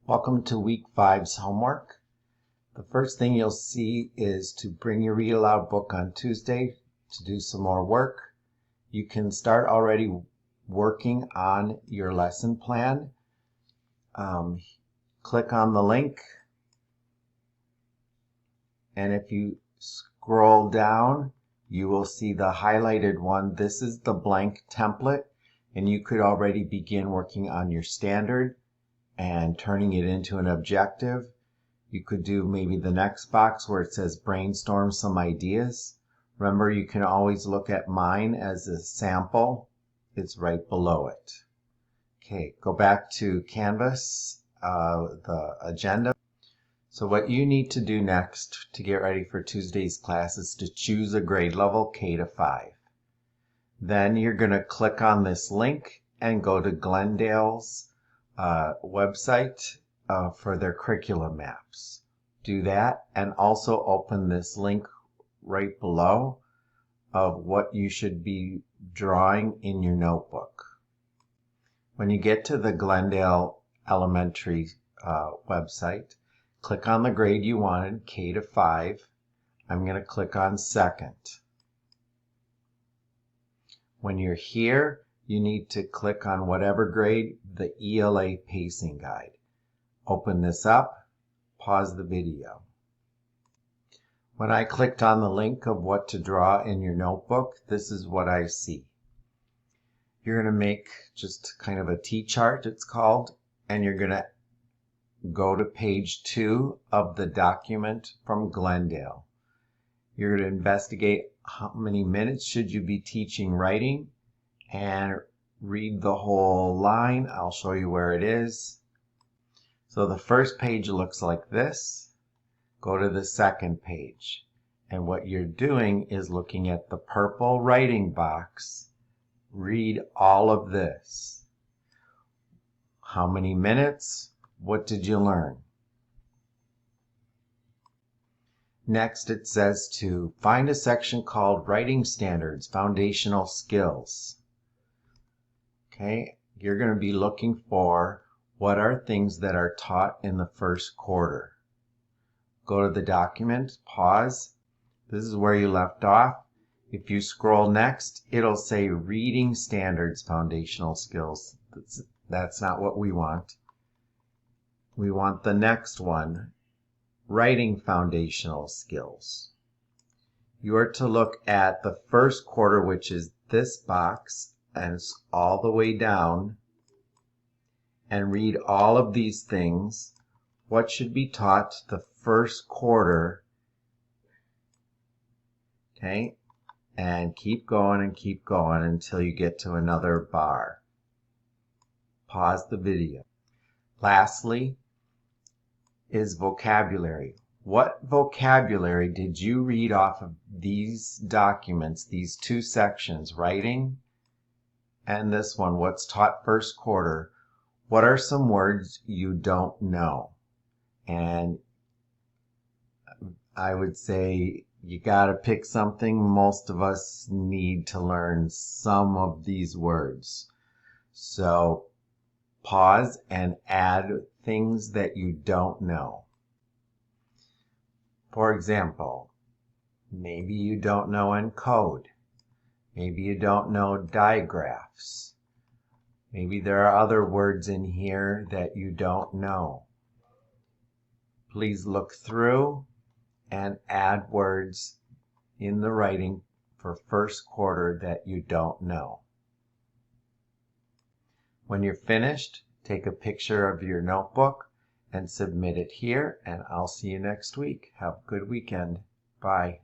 Welcome to week 5's homework. The first thing you'll see is to bring your read aloud book on Tuesday to do some more work. You can start already working on your lesson plan. Click on the link, and if you scroll down, you will see the highlighted one. This is the blank template, and you could already begin working on your standard and turning it into an objective. You could do maybe the next box where it says brainstorm some ideas. Remember, you can always look at mine as a sample. It's right below it. Okay, go back to Canvas, the agenda. So what you need to do next to get ready for Tuesday's class is to choose a grade level K to 5. Then you're going to click on this link and go to Glendale's website for their curriculum maps. Do that, and also open this link right below of what you should be drawing in your notebook. When you get to the Glendale Elementary website, click on the grade you wanted, K to 5. I'm going to click on second. When you're here, you need to click on whatever grade, the ELA pacing guide. Open this up, pause the video. When I clicked on the link of what to draw in your notebook, this is what I see. You're going to make just kind of a T-chart, it's called, and you're going to go to page 2 of the document from Glendale. You're going to investigate how many minutes should you be teaching writing, and read the whole line. I'll show you where it is. So the first page looks like this. Go to the second page. And what you're doing is looking at the purple writing box. Read all of this. How many minutes? What did you learn? Next, it says to find a section called Writing Standards, Foundational Skills. Okay, you're going to be looking for what are things that are taught in the first quarter. Go to the document, pause. This is where you left off. If you scroll next, it'll say Reading Standards, Foundational Skills. That's not what we want. We want the next one, Writing Foundational Skills. You are to look at the first quarter, which is this box, and it's all the way down, and read all of these things. What should be taught the first quarter? Okay, and keep going until you get to another bar. Pause the video. Lastly is vocabulary. What vocabulary did you read off of these documents, these two sections, writing and this one, what's taught first quarter? What are some words you don't know? And I would say you got to pick something. Most of us need to learn some of these words. So pause and add things that you don't know. For example, maybe you don't know encode. Maybe you don't know digraphs. Maybe there are other words in here that you don't know. Please look through and add words in the writing for first quarter that you don't know. When you're finished, take a picture of your notebook and submit it here, and I'll see you next week. Have a good weekend. Bye.